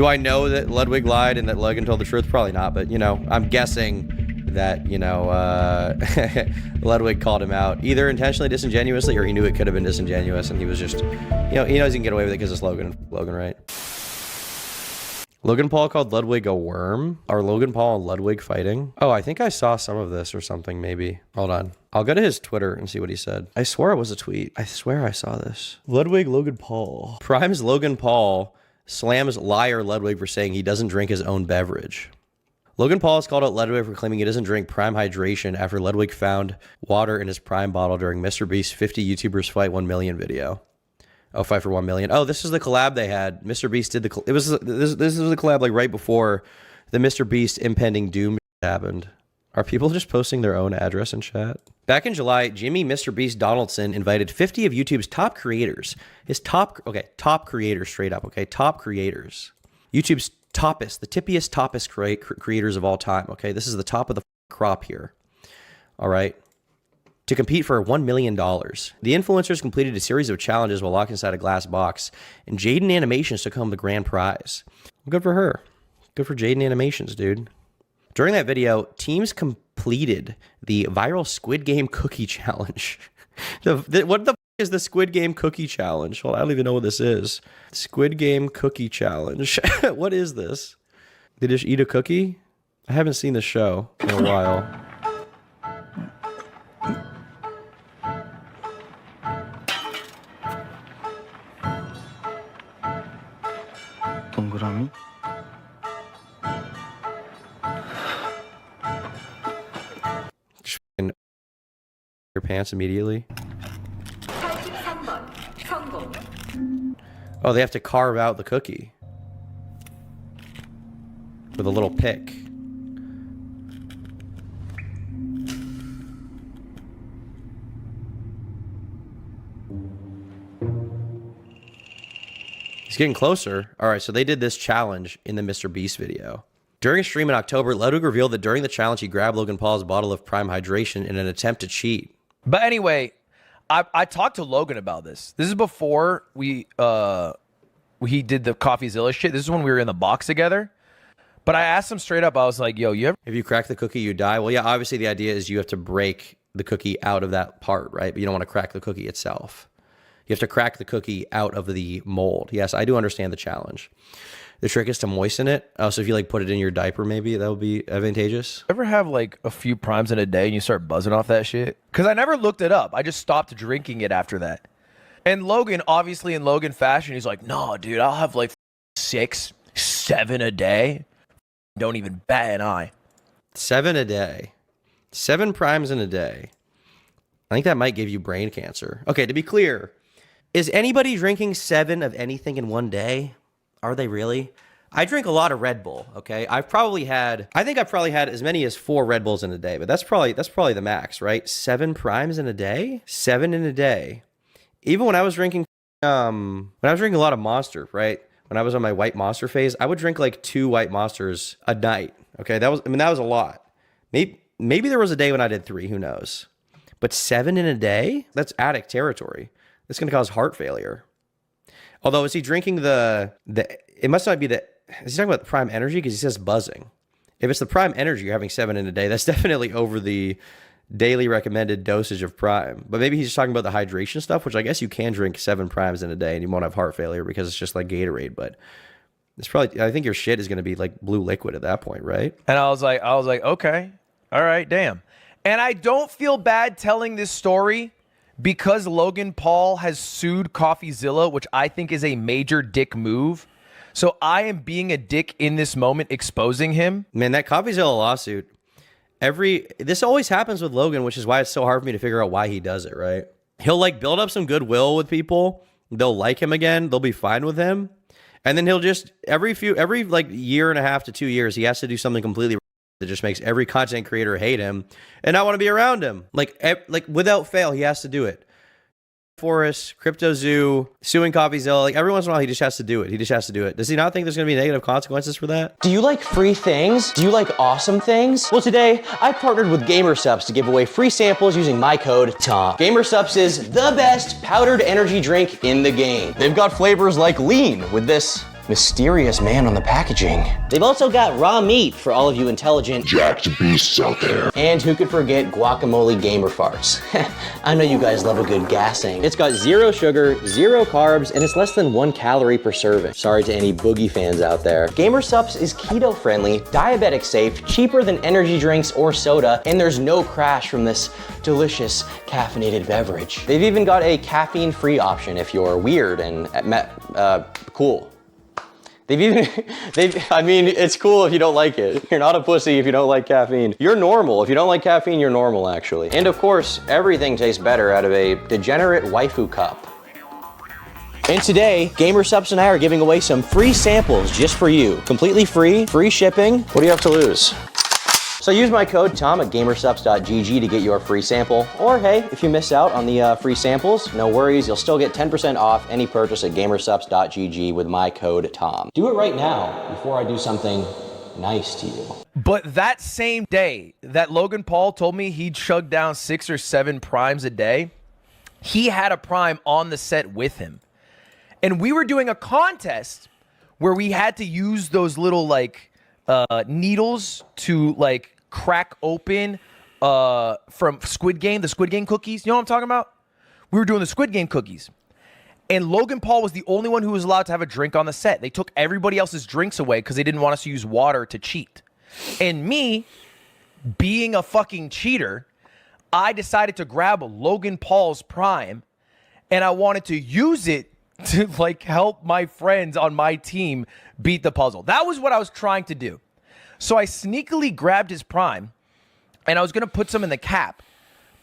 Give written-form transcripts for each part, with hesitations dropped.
Do I know that Ludwig lied and that Logan told the truth? Probably not, but, you know, I'm guessing that, you know, Ludwig called him out either intentionally disingenuously or he knew it could have been disingenuous and he was just, you know, he knows he can get away with it because it's Logan, right? Logan Paul called Ludwig a worm? Are Logan Paul and Ludwig fighting? Oh, I think I saw some of this or something, maybe. Hold on. I'll go to his Twitter and see what he said. I swear it was a tweet. I swear I saw this. Ludwig Logan Paul. Prime's Logan Paul slams liar Ludwig for saying he doesn't drink his own beverage. Logan Paul has called out Ludwig for claiming he doesn't drink Prime Hydration after Ludwig found water in his Prime bottle during MrBeast's 50 YouTubers Fight 1 Million video. Oh, Fight for 1 Million. Oh, this is the collab they had. MrBeast did the... this was the collab like right before the MrBeast impending doom happened. Are people just posting their own address in chat? Back in July, Jimmy MrBeast Donaldson invited 50 of YouTube's top creators. His top... Okay, top creators straight up, okay? Top creators. YouTube's toppest, the tippiest, toppest creators of all time, okay? This is the top of the crop here, all right? To compete for $1 million. The influencers completed a series of challenges while locked inside a glass box, and Jaden Animations took home the grand prize. Good for her. Good for Jaden Animations, dude. During that video, teams completed the viral Squid Game Cookie Challenge. What the is the Squid Game Cookie Challenge? Well, I don't even know what this is. Squid Game Cookie Challenge. What is this? They just eat a cookie? I haven't seen the show in a while. 동그라미? Just your pants immediately. Oh, they have to carve out the cookie with a little pick. He's getting closer. All right, so they did this challenge in the MrBeast video. During a stream in October, Ludwig revealed that during the challenge, he grabbed Logan Paul's bottle of Prime Hydration in an attempt to cheat. But anyway, I talked to Logan about this. This is before he did the CoffeeZilla shit. This is when we were in the box together. But I asked him straight up. I was like, yo, you ever... If you crack the cookie, you die. Well, yeah, obviously the idea is you have to break the cookie out of that part, right? But you don't want to crack the cookie itself. You have to crack the cookie out of the mold. Yes, I do understand the challenge. The trick is to moisten it. Oh, so if you like put it in your diaper, maybe that would be advantageous. Ever have like a few primes in a day and you start buzzing off that shit? Because I never looked it up. I just stopped drinking it after that. And Logan, obviously in Logan fashion, he's like, no, dude, I'll have like 6, 7 a day. Don't even bat an eye. 7 a day. 7 primes in a day. I think that might give you brain cancer. Okay, to be clear, is anybody drinking 7 of anything in one day? Are they really? I drink a lot of Red Bull, okay? I think I've probably had as many as 4 Red Bulls in a day, but that's probably the max, right? 7 primes in a day? 7 in a day. Even when I was drinking a lot of Monster, right? When I was on my white Monster phase, I would drink like 2 white Monsters a night, okay? That was a lot. Maybe there was a day when I did 3, who knows? But 7 in a day? That's addict territory. It's going to cause heart failure. Although, is he drinking it must not be is he talking about the Prime Energy? Because he says buzzing. If it's the Prime Energy you're having 7 in a day, that's definitely over the daily recommended dosage of Prime. But maybe he's just talking about the hydration stuff, which I guess you can drink 7 primes in a day and you won't have heart failure because it's just like Gatorade. But it's probably, I think your shit is going to be like blue liquid at that point, right? And I was like, okay, all right, damn. And I don't feel bad telling this story because Logan Paul has sued CoffeeZilla, which I think is a major dick move. So I am being a dick in this moment, exposing him. Man, that CoffeeZilla lawsuit, this always happens with Logan, which is why it's so hard for me to figure out why he does it, right? He'll like build up some goodwill with people. They'll like him again. They'll be fine with him. And then he'll just, every like year and a half to 2 years, he has to do something completely that just makes every content creator hate him and not want to be around him. Like without fail, he has to do it. Forest, Crypto Zoo, suing CoffeeZilla, like every once in a while, he just has to do it. He just has to do it. Does he not think there's going to be negative consequences for that? Do you like free things? Do you like awesome things? Well, today I partnered with GamerSupps to give away free samples using my code TOM. GamerSupps is the best powdered energy drink in the game. They've got flavors like lean with this mysterious man on the packaging. They've also got raw meat for all of you intelligent jacked beasts out there. And who could forget guacamole gamer farts? I know you guys love a good gassing. It's got 0 sugar, 0 carbs, and it's less than 1 calorie per serving. Sorry to any boogie fans out there. Gamer Supps is keto friendly, diabetic safe, cheaper than energy drinks or soda, and there's no crash from this delicious caffeinated beverage. They've even got a caffeine-free option if you're weird and cool. I mean, it's cool if you don't like it. You're not a pussy if you don't like caffeine. You're normal. If you don't like caffeine, you're normal, actually. And of course, everything tastes better out of a degenerate waifu cup. And today, Gamer Supps and I are giving away some free samples just for you. Completely free shipping. What do you have to lose? So use my code TOM at gamersupps.gg to get your free sample. Or hey, if you miss out on the free samples, no worries, you'll still get 10% off any purchase at gamersupps.gg with my code TOM. Do it right now before I do something nice to you. But that same day that Logan Paul told me he'd chug down 6 or 7 primes a day, he had a prime on the set with him. And we were doing a contest where we had to use those little needles to like crack open from Squid Game, the Squid Game cookies. You know what I'm talking about? We were doing the Squid Game cookies. And Logan Paul was the only one who was allowed to have a drink on the set. They took everybody else's drinks away because they didn't want us to use water to cheat. And me, being a fucking cheater, I decided to grab Logan Paul's prime and I wanted to use it to like help my friends on my team beat the puzzle. That was what I was trying to do. So I sneakily grabbed his prime and I was going to put some in the cap.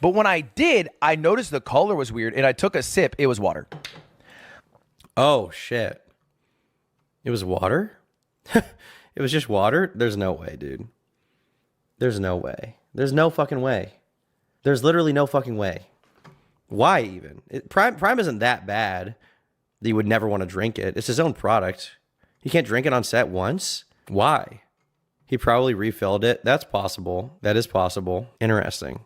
But when I did, I noticed the color was weird and I took a sip. It was water. Oh, shit. It was water? It was just water? There's no way, dude. There's no way. There's no fucking way. There's literally no fucking way. Why even? Prime isn't that bad that you would never want to drink it. It's his own product. He can't drink it on set once? Why? He probably refilled it. That's possible. That is possible. Interesting.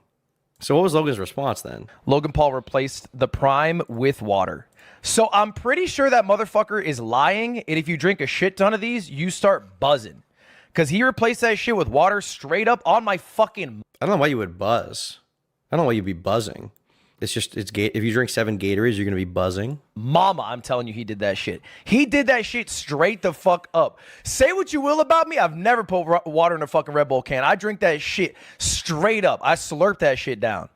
So what was Logan's response then? Logan Paul replaced the prime with water. So I'm pretty sure that motherfucker is lying. And if you drink a shit ton of these, you start buzzing. Because he replaced that shit with water straight up on my fucking... I don't know why you would buzz. I don't know why you'd be buzzing. It's if you drink 7 Gatorades, you're going to be buzzing. Mama, I'm telling you, he did that shit. He did that shit straight the fuck up. Say what you will about me. I've never put water in a fucking Red Bull can. I drink that shit straight up. I slurp that shit down.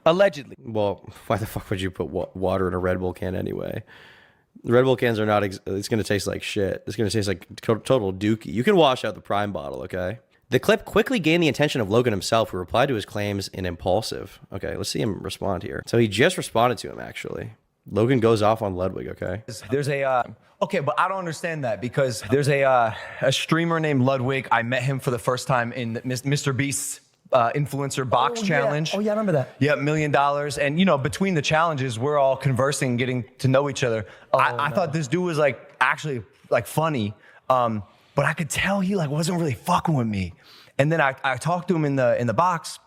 Allegedly. Well, why the fuck would you put water in a Red Bull can anyway? The Red Bull cans are not... it's going to taste like shit. It's going to taste like total dookie. You can wash out the Prime bottle, okay? The clip quickly gained the attention of Logan himself, who replied to his claims in impulsive. Okay, let's see him respond here. So he just responded to him, actually. Logan goes off on Ludwig, okay? There's a, okay, but I don't understand that because there's a streamer named Ludwig. I met him for the first time in Mr. Beast's influencer box challenge. Oh yeah, I remember that. Yeah, $1 million. And you know, between the challenges, we're all conversing, getting to know each other. I thought this dude was like actually like funny. But I could tell he like wasn't really fucking with me. And then I talked to him in the box,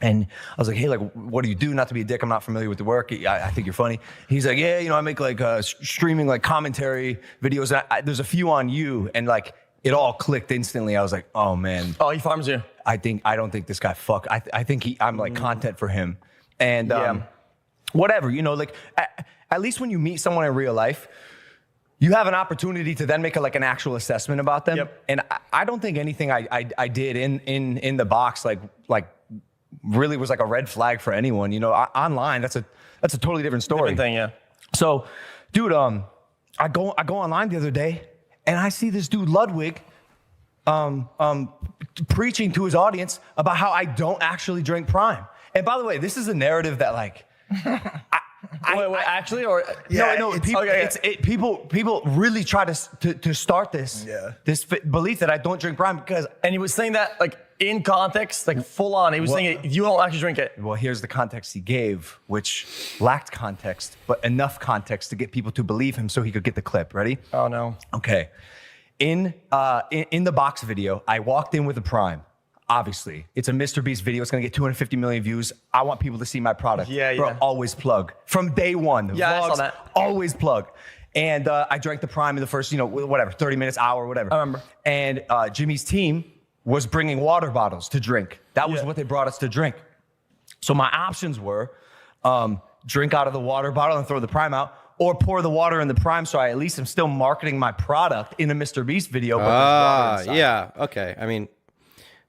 and I was like, hey, like, what do you do? Not to be a dick, I'm not familiar with the work. I think you're funny. He's like, yeah, you know, I make like streaming like commentary videos. There's a few on you, and like it all clicked instantly. I was like, oh man. Oh, he farms you. I don't think this guy I think I'm like content for him. And whatever, you know, like at least when you meet someone in real life, you have an opportunity to then make an actual assessment about them. Yep. And I don't think anything I did in the box like really was like a red flag for anyone. You know, online that's a totally different story. Different thing, yeah. So, dude, I go online the other day and I see this dude Ludwig preaching to his audience about how I don't actually drink Prime. And by the way, this is a narrative that like Wait, actually, or no, people really try to start this belief that I don't drink Prime because. And he was saying that like in context, like full on. He was saying you don't actually drink it. Well, here's the context he gave, which lacked context, but enough context to get people to believe him, so he could get the clip. Ready? Oh no. Okay. In the box video, I walked in with a Prime. Obviously, it's a Mr. Beast video. It's gonna get 250 million views. I want people to see my product. Yeah, Bro, yeah. always plug. From day one, Yeah, I saw vlogs, that. always plug. And I drank the Prime in the first, 30 minutes, hour, whatever. I remember. And Jimmy's team was bringing water bottles to drink. That was what they brought us to drink. So my options were drink out of the water bottle and throw the Prime out, or pour the water in the Prime, so I at least am still marketing my product in a Mr. Beast video. But there's water inside. Yeah, okay. I mean,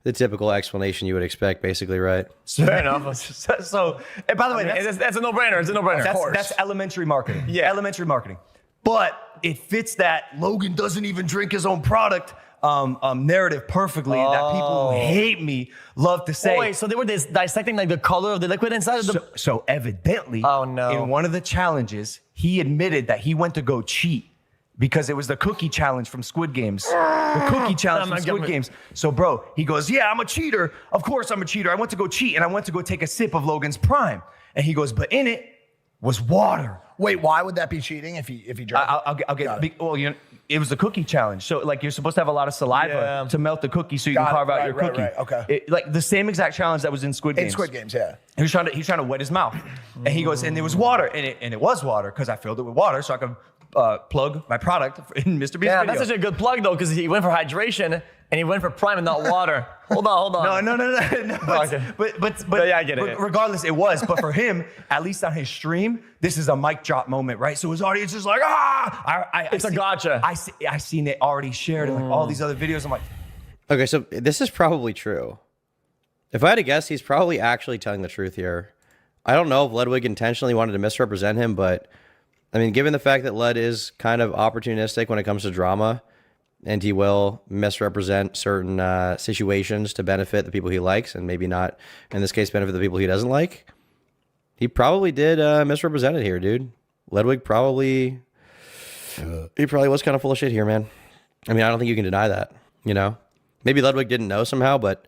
the typical explanation you would expect, basically, right? Fair enough. So, and by the way, That's a no-brainer. It's a no-brainer. that's elementary marketing. Yeah. Elementary marketing. But it fits that Logan doesn't even drink his own product narrative perfectly that people who hate me love to say. Oh, wait, so they were dissecting like the color of the liquid inside of the... So evidently, Oh, no. in one of the challenges, he admitted that he went to go cheat because it was the cookie challenge from Squid Games. The cookie challenge from Squid Games. So, bro, he goes, yeah, I'm a cheater. Of course I'm a cheater. I went to go cheat, and I went to go take a sip of Logan's Prime. And he goes, but in it was water. Wait, why would that be cheating if he drank? I'll get. Well, it was the cookie challenge. So, like, you're supposed to have a lot of saliva to melt the cookie so you can carve out your cookie. Right, okay. Like the same exact challenge that was in Squid Games. In Squid Games, yeah. He was trying to wet his mouth, and he goes, and there was water, and it was water because I filled it with water so I could plug my product in Mr. Beast's Yeah, video. that's such a good plug, though, because he went for hydration and he went for Prime and not water. Hold on. No. Okay. But yeah, I get it. Regardless, it was. But for him, at least on his stream, this is a mic drop moment, right? So his audience is like, It's a gotcha. I seen it already shared in like all these other videos. I'm like, Okay, so this is probably true. If I had to guess, he's probably actually telling the truth here. I don't know if Ludwig intentionally wanted to misrepresent him, but I mean, given the fact that Lud is kind of opportunistic when it comes to drama, and he will misrepresent certain situations to benefit the people he likes, and maybe not, in this case, benefit the people he doesn't like, he probably did misrepresent it here, dude. Ludwig probably was kind of full of shit here, man. I mean, I don't think you can deny that, you know? Maybe Ludwig didn't know somehow, but,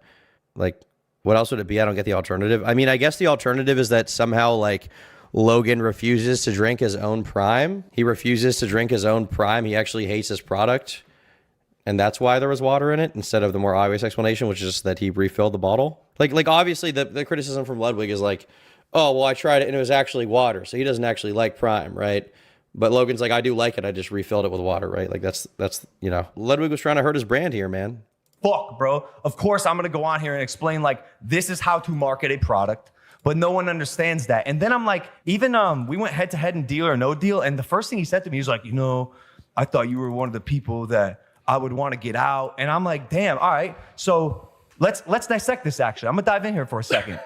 like, what else would it be? I don't get the alternative. I mean, I guess the alternative is that somehow, like, Logan refuses to drink his own Prime. He refuses to drink his own Prime. He actually hates his product. And that's why there was water in it, instead of the more obvious explanation, which is that he refilled the bottle. Like obviously, the criticism from Ludwig is like, oh, well, I tried it and it was actually water. So he doesn't actually like Prime, right? But Logan's like, I do like it. I just refilled it with water, right? Like that's Ludwig was trying to hurt his brand here, man. fuck, bro. Of course, I'm gonna go on here and explain like this is how to market a product, but no one understands that. And then I'm like, even we went head to head in Deal or No Deal, and the first thing he said to me was like, I thought you were one of the people that I would want to get out. And I'm like, damn, all right. So let's dissect this actually. I'm gonna dive in here for a second.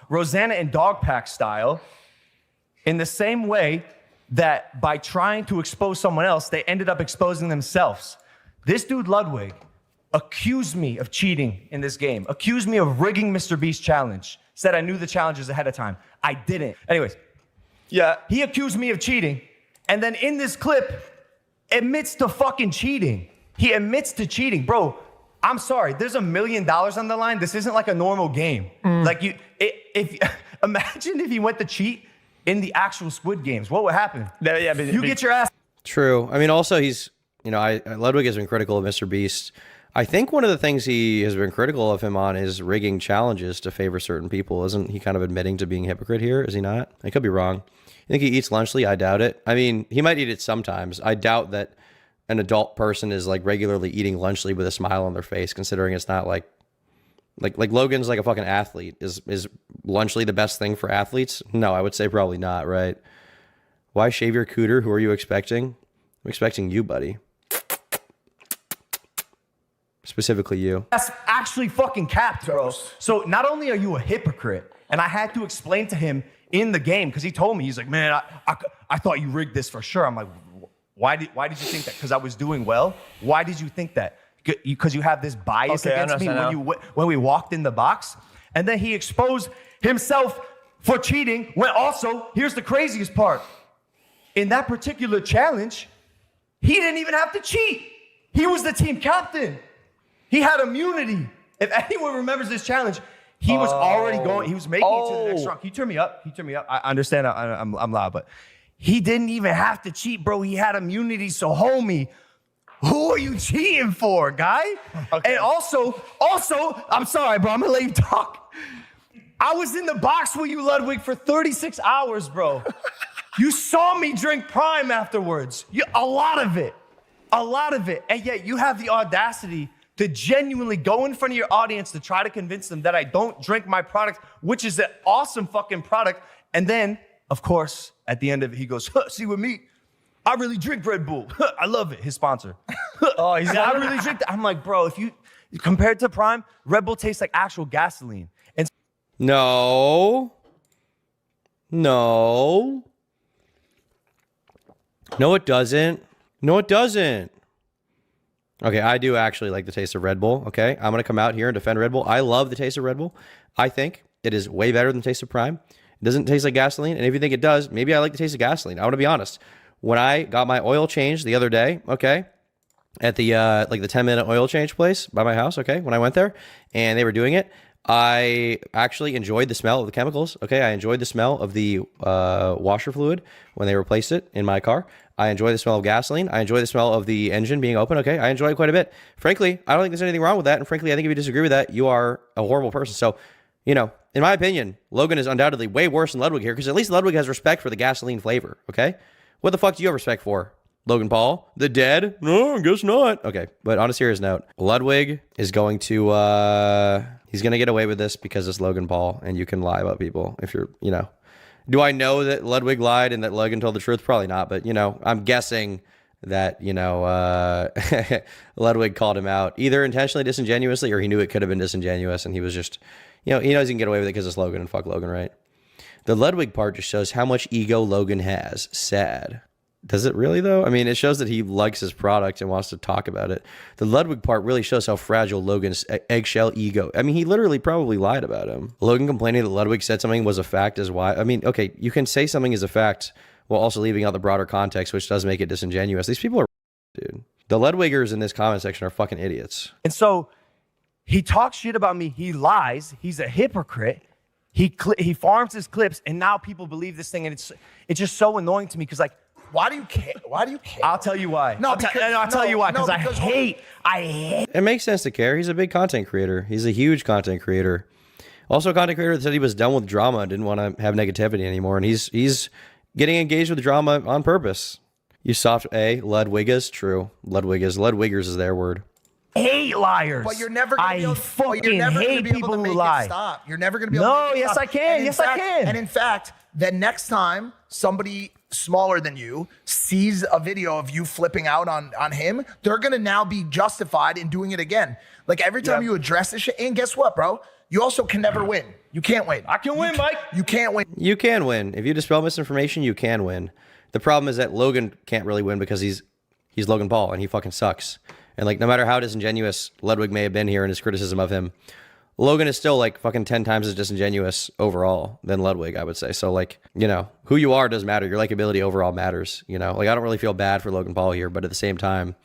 Rosanna and Dog Pack style, in the same way that by trying to expose someone else, they ended up exposing themselves. This dude, Ludwig, accused me of cheating in this game, accused me of rigging Mr. Beast challenge, said I knew the challenges ahead of time. I didn't. Anyways, yeah, he accused me of cheating, and then in this clip, admits to fucking cheating. He admits to cheating. Bro, I'm sorry, there's $1 million on the line. This isn't like a normal game. Like imagine if he went to cheat in the actual Squid Games. What would happen? You get your ass. True. I mean, also he's, Ludwig has been critical of Mr. Beast. I think one of the things he has been critical of him on is rigging challenges to favor certain people. Isn't he kind of admitting to being a hypocrite here? Is he not? I could be wrong. You think he eats Lunchly? I doubt it. I mean, he might eat it sometimes. I doubt that an adult person is like regularly eating Lunchly with a smile on their face, considering it's not like Logan's like a fucking athlete. Is Lunchly the best thing for athletes? No, I would say probably not, right? Why shave your cooter? Who are you expecting? I'm expecting you, buddy. Specifically you. That's actually fucking capped, bro. So not only are you a hypocrite, and I had to explain to him in the game, because he told me, he's like, man, I thought you rigged this for sure. I'm like, why did you think that? Because I was doing well? Why did you think that? Because you have this bias against me when we walked in the box? And then he exposed himself for cheating, when also, here's the craziest part. In that particular challenge, he didn't even have to cheat. He was the team captain. He had immunity. If anyone remembers this challenge, he was already going, he was making it to the next round. Can you turn me up? I understand I'm loud, but he didn't even have to cheat, bro. He had immunity, so homie, who are you cheating for, guy? Okay. And also, I'm sorry, bro, I'm gonna let you talk. I was in the box with you, Ludwig, for 36 hours, bro. You saw me drink Prime afterwards. A lot of it. And yet you have the audacity to genuinely go in front of your audience to try to convince them that I don't drink my product, which is an awesome fucking product. And then, of course, at the end of it, he goes, see with me, I really drink Red Bull. I love it, his sponsor. Oh, he's I really drink that. I'm like, bro, if you, compared to Prime, Red Bull tastes like actual gasoline. And No. No, it doesn't. No, it doesn't. Okay, I do actually like the taste of Red Bull, okay? I'm going to come out here and defend Red Bull. I love the taste of Red Bull. I think it is way better than the taste of Prime. It doesn't taste like gasoline, and if you think it does, maybe I like the taste of gasoline. I want to be honest. When I got my oil changed the other day, okay, at the like the 10-minute oil change place by my house, okay, when I went there, and they were doing it, I actually enjoyed the smell of the chemicals. Okay, I enjoyed the smell of the washer fluid when they replaced it in my car. I enjoy the smell of gasoline. I enjoy the smell of the engine being open. Okay, I enjoy it quite a bit. Frankly, I don't think there's anything wrong with that. And frankly, I think if you disagree with that, you are a horrible person. So, you know, in my opinion, Logan is undoubtedly way worse than Ludwig here because at least Ludwig has respect for the gasoline flavor. Okay, what the fuck do you have respect for? Logan Paul, the dead? No, I guess not. Okay, but on a serious note, Ludwig is going to, he's going to get away with this because it's Logan Paul and you can lie about people if you're, you know. Do I know that Ludwig lied and that Logan told the truth? Probably not, but, you know, I'm guessing that, you know, Ludwig called him out either intentionally disingenuously or he knew it could have been disingenuous and he was just, you know, he knows he can get away with it because it's Logan and fuck Logan, right? The Ludwig part just shows how much ego Logan has. Sad. Does it really, though? I mean, it shows that he likes his product and wants to talk about it. The Ludwig part really shows how fragile Logan's eggshell ego. I mean, he literally probably lied about him. Logan complaining that Ludwig said something was a fact is why. I mean, okay, you can say something is a fact while also leaving out the broader context, which does make it disingenuous. These people are, dude. The Ludwigers in this comment section are fucking idiots. And so he talks shit about me. He lies. He's a hypocrite. He farms his clips, and now people believe this thing, and it's just so annoying to me because, like, why do you care? Why do you care? I'll tell you why. No, I'll tell you why. Because I hate. It makes sense to care. He's a big content creator. He's a huge content creator. Also a content creator that said he was done with drama and didn't want to have negativity anymore. And he's getting engaged with drama on purpose. You soft A, Ludwigas, true. Ludwigers is their word. Hate liars. But you're never gonna be able, fucking hate people who lie. Stop. You're never gonna be able to make it yes stop. I can. Yes I can. And in fact, the next time somebody smaller than you sees a video of you flipping out on him, they're gonna now be justified in doing it again. Like every time you address this shit, and guess what, bro? You also can never win. You can't win. I can win, Mike. You can't win. You can win. If you dispel misinformation, you can win. The problem is that Logan can't really win because he's Logan Paul and he fucking sucks. And like, no matter how disingenuous Ludwig may have been here in his criticism of him, Logan is still like fucking 10 times as disingenuous overall than Ludwig, I would say. So like, you know, who you are does matter. Your likability overall matters, you know? Like, I don't really feel bad for Logan Paul here, but at the same time,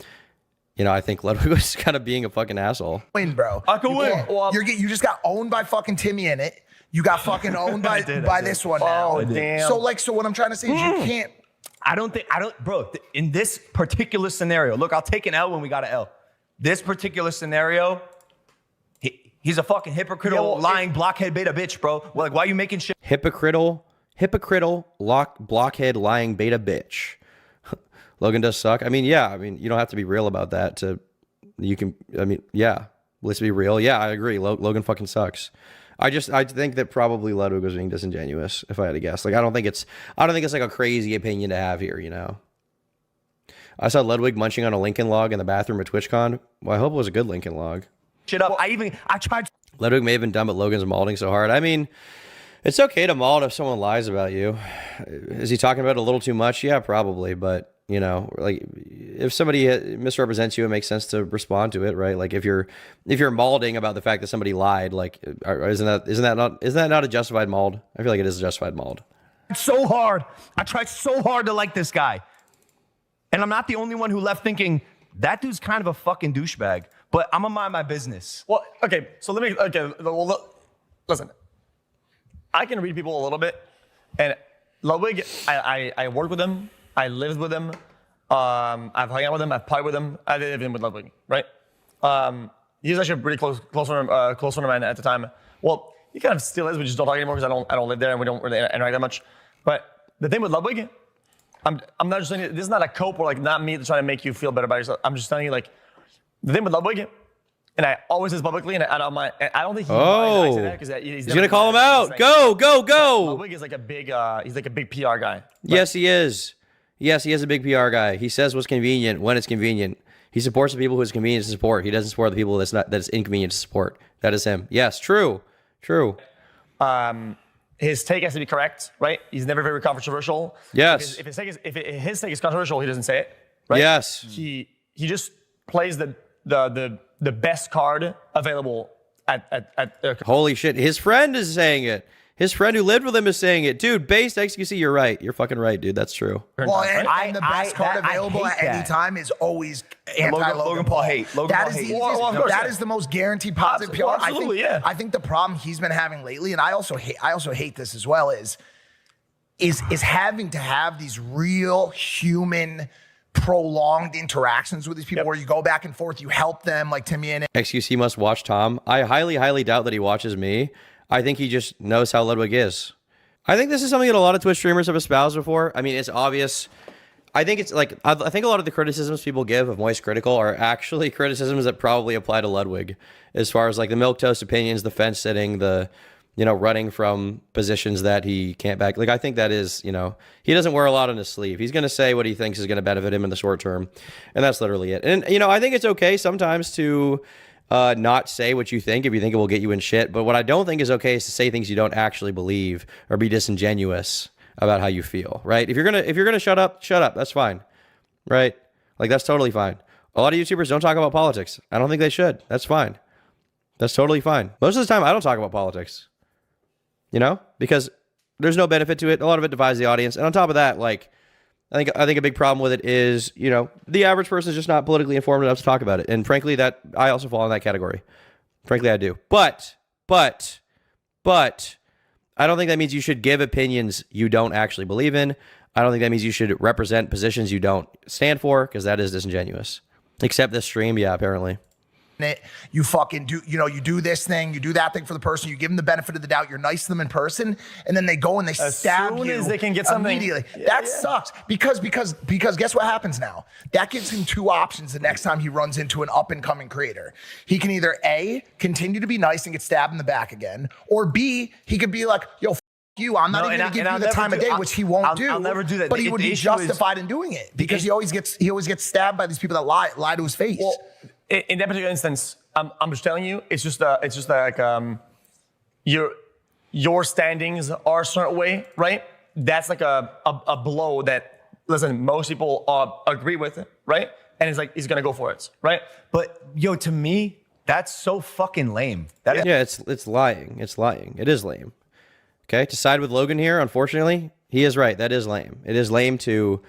you know, I think Ludwig was kind of being a fucking asshole. Win, bro. I can win. You just got owned by fucking Timmy in it. You got fucking owned by this one now. Oh, damn. So what I'm trying to say is you can't. Bro, in this particular scenario, look, I'll take an L when we got an L. This particular scenario, he's a fucking hypocritical, lying, blockhead, beta bitch, bro. Like, why are you making shit? Hypocritical, blockhead, lying, beta bitch. Logan does suck. I mean, yeah. I mean, you don't have to be real about that yeah. Let's be real. Yeah, I agree. Logan fucking sucks. I think that probably Ludwig was being disingenuous, if I had to guess. Like, I don't think it's like a crazy opinion to have here, you know? I saw Ludwig munching on a Lincoln log in the bathroom at TwitchCon. Well, I hope it was a good Lincoln log. Shit up. I tried. Ludwig may have been dumb, but Logan's malding so hard. I mean, it's okay to maul if someone lies about you. Is he talking about it a little too much? Yeah, probably. But, you know, like, if somebody misrepresents you, it makes sense to respond to it, right? Like, if you're malding about the fact that somebody lied, like, isn't that not a justified mauled? I feel like it is a justified mauled. So hard. I tried so hard to like this guy. And I'm not the only one who left thinking, that dude's kind of a fucking douchebag. But I'm gonna mind my business. Well, okay, so listen. I can read people a little bit. And Ludwig, I worked with him. I lived with him. I've hung out with him. I've partied with him. I did everything with Ludwig, right? He was actually a pretty close friend of mine at the time. Well, he kind of still is. We just don't talk anymore because I don't live there and we don't really interact that much. But the thing with Ludwig I'm not just saying this is not a cope or like not me trying to make you feel better about yourself. I'm just telling you like the thing with Ludwig, and I always say this publicly, and I don't mind. I don't think he minds I say that because he's gonna call him out. Like, Go. Ludwig is like a big he's like a big PR guy. Yes, he is. Yes, he is a big PR guy. He says what's convenient when it's convenient. He supports the people who's convenient to support. He doesn't support the people that's inconvenient to support. That is him. Yes, true. His take has to be correct, right? He's never very controversial. Yes. If his take is controversial, he doesn't say it, right? Yes. He just plays the best card available at Holy shit. His friend is saying it. His friend who lived with him is saying it. Dude, based XQC, you're right. You're fucking right, dude. That's true. Well, and the best card available at any time is always anti-Logan Paul hate. That is the most guaranteed positive PR. Absolutely, yeah. I think the problem he's been having lately, and I also hate this as well, is having to have these real human prolonged interactions with these people where you go back and forth, you help them, like Timmy and XQC must watch Tom. I highly doubt that he watches me. I think he just knows how Ludwig is. I think this is something that a lot of Twitch streamers have espoused before. I mean, it's obvious. I think it's like, I think a lot of the criticisms people give of Moist Critical are actually criticisms that probably apply to Ludwig, as far as like the milquetoast opinions, the fence sitting, the, running from positions that he can't back. Like, I think that is, he doesn't wear a lot on his sleeve. He's going to say what he thinks is going to benefit him in the short term. And that's literally it. And, I think it's okay sometimes to not say what you think if you think it will get you in shit. But what I don't think is okay is to say things you don't actually believe or be disingenuous about how you feel, right? If you're gonna shut up, that's fine, right? Like, that's totally fine. A lot of YouTubers don't talk about politics. I don't think they should. That's fine. That's totally fine. Most of the time, I don't talk about politics, because there's no benefit to it. A lot of it divides the audience. And on top of that, like, I think a big problem with it is, the average person is just not politically informed enough to talk about it. And frankly, that I also fall in that category. Frankly, I do. But I don't think that means you should give opinions you don't actually believe in. I don't think that means you should represent positions you don't stand for, because that is disingenuous. Except this stream, yeah, apparently. You fucking do, you do this thing, you do that thing for the person, you give them the benefit of the doubt, you're nice to them in person, and then they go and they stab you as they can get something immediately. That sucks because guess what happens now? That gives him two options the next time he runs into an up and coming creator. He can either A, continue to be nice and get stabbed in the back again, or B, he could be like, yo, f you, I'm not even gonna give you the time of day, which he won't do. I'll never do that. But he would be justified in doing it because he always gets stabbed by these people that lie to his face. Well, in that particular instance, I'm just telling you, it's just like your standings are a certain way, right? That's like a blow that, listen, most people agree with it, right? And it's like he's gonna go for it, right? But yo, to me, that's so fucking lame. It's lying. It's lying. It is lame. Okay, to side with Logan here, unfortunately, he is right. That is lame. It is lame to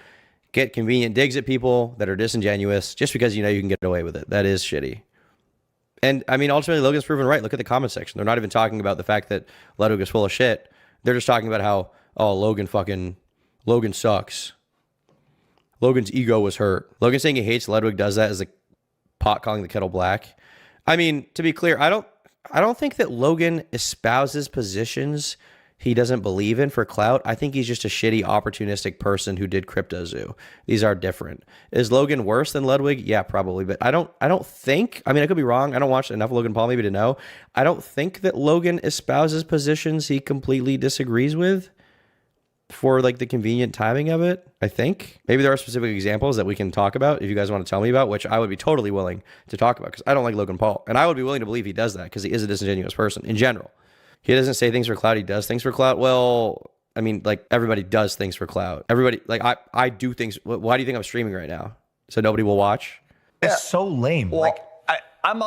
get convenient digs at people that are disingenuous just because you can get away with it. That is shitty. And I mean, ultimately, Logan's proven right. Look at the comment section. They're not even talking about the fact that Ludwig is full of shit. They're just talking about how, Logan sucks. Logan's ego was hurt. Logan saying he hates Ludwig does that as a pot calling the kettle black. I mean, to be clear, I don't think that Logan espouses positions he doesn't believe in for clout. I think he's just a shitty, opportunistic person who did CryptoZoo. These are different. Is Logan worse than Ludwig? Yeah, probably. But I don't think, I mean, I could be wrong. I don't watch enough Logan Paul maybe to know. I don't think that Logan espouses positions he completely disagrees with for like the convenient timing of it. I think maybe there are specific examples that we can talk about if you guys want to tell me about, which I would be totally willing to talk about because I don't like Logan Paul. And I would be willing to believe he does that because he is a disingenuous person in general. He doesn't say things for clout. He does things for clout. Well, I mean, like everybody does things for clout. Everybody, like I do things. Why do you think I'm streaming right now? So nobody will watch? It's so lame. Well, like I'm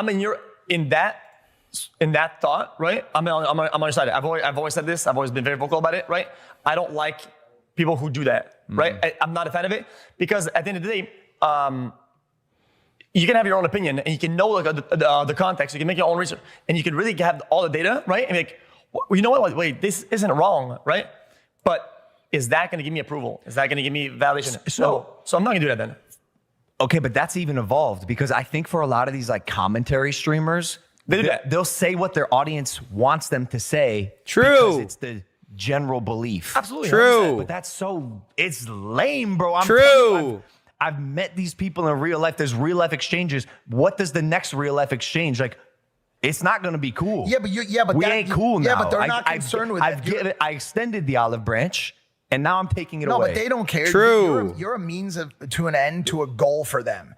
in that thought, right? I'm on your side. I've always said this. I've always been very vocal about it, right? I don't like people who do that, right? I'm not a fan of it because at the end of the day, you can have your own opinion and you can know like the context. You can make your own research and you can really have all the data, right? And like, well, you know what? Wait, this isn't wrong, right? But is that going to give me approval? Is that going to give me validation? So I'm not going to do that then. Okay, but that's even evolved because I think for a lot of these like commentary streamers, they do that. They'll say what their audience wants them to say. True. Because it's general belief. Absolutely. True. But that's so, it's lame, bro. I'm True. telling you, I've met these people in real life. There's real life exchanges. What does the next real life exchange? Like, it's not going to be cool. Yeah, but we that, ain't cool now. Yeah, but they're not concerned with it. I extended the olive branch, and now I'm taking it No, away. but they don't care. True. You're a means to an end, to a goal for them.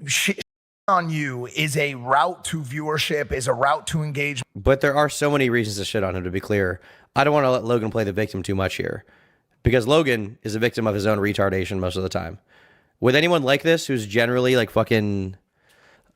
Shit on you is a route to viewership, is a route to engagement. But there are so many reasons to shit on him, to be clear. I don't want to let Logan play the victim too much here, because Logan is a victim of his own retardation most of the time. With anyone like this who's generally like fucking,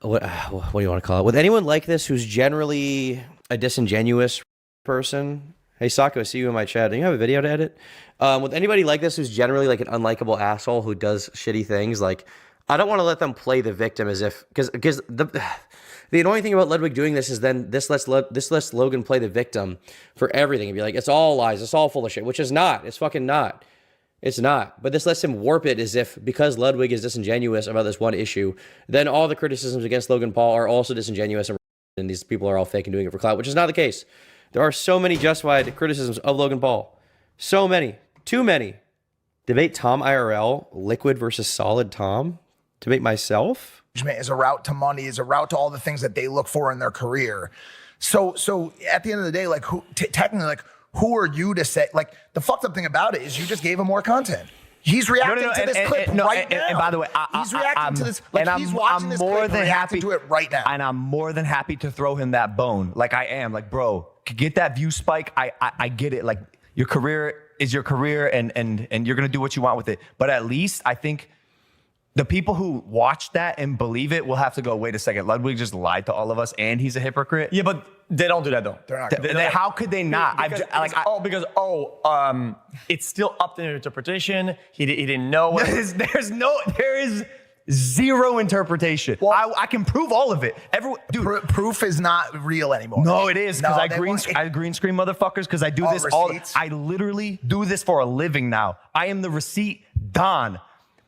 what do you want to call it? With anyone like this who's generally a disingenuous person. Hey, Sako, I see you in my chat. Do you have a video to edit? With anybody like this who's generally like an unlikable asshole who does shitty things, like, I don't want to let them play the victim as if, because the annoying thing about Ludwig doing this is then this lets Logan play the victim for everything and be like, it's all lies, it's all full of shit, which is not. It's fucking not. It's not. But this lets him warp it as if because Ludwig is disingenuous about this one issue, then all the criticisms against Logan Paul are also disingenuous and these people are all fake and doing it for clout, which is not the case. There are so many justified criticisms of Logan Paul. So many. Too many. Debate Tom IRL, liquid versus solid Tom. Debate myself. Is a route to money, is a route to all the things that they look for in their career. So at the end of the day, like, technically, like, who are you to say? Like, the fucked up thing about it is you just gave him more content. He's reacting to this clip right now. And by the way, he's reacting to this. Like, he's watching this clip and reacting to it right now. And I'm more than happy to throw him that bone. Like, I am. Like, bro, get that view spike. I get it. Like, your career is your career, and you're gonna do what you want with it. But at least I think the people who watch that and believe it will have to go, wait a second, Ludwig just lied to all of us and he's a hypocrite. Yeah, but they don't do that though. They're not. How could they not? Because it's still up to interpretation. He didn't know. There is zero interpretation. Well, I can prove all of it. Proof is not real anymore. No, it is, because No, I green screen motherfuckers, because I do this receipts? I literally do this for a living now. I am the receipt Don.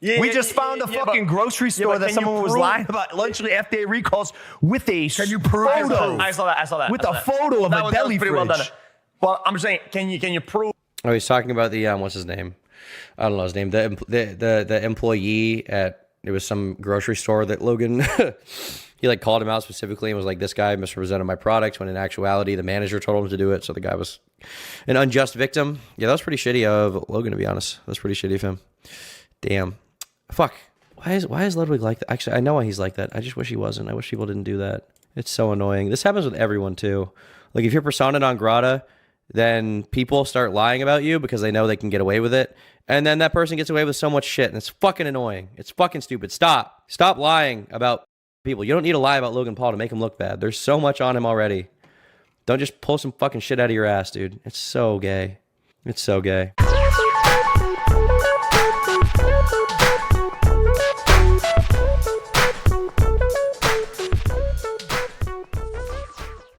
We just found a fucking grocery store that someone was lying about allegedly FDA recalls with a photo. I saw that. With a photo of a deli fridge. Well done. Well, I'm saying, can you prove? Oh, he's talking about the what's his name? I don't know his name. The employee at, it was some grocery store that Logan he like called him out specifically and was like, this guy misrepresented my product, when in actuality the manager told him to do it. So the guy was an unjust victim. Yeah, that was pretty shitty of Logan, to be honest. That's pretty shitty of him. Damn. Fuck. Why is Ludwig like that? Actually, I know why he's like that. I just wish he wasn't. I wish people didn't do that. It's so annoying. This happens with everyone too. Like, if you're persona non grata, then people start lying about you because they know they can get away with it. And then that person gets away with so much shit, and it's fucking annoying. It's fucking stupid. Stop lying about people. You don't need to lie about Logan Paul to make him look bad. There's so much on him already. Don't just pull some fucking shit out of your ass, dude. It's so gay. It's so gay.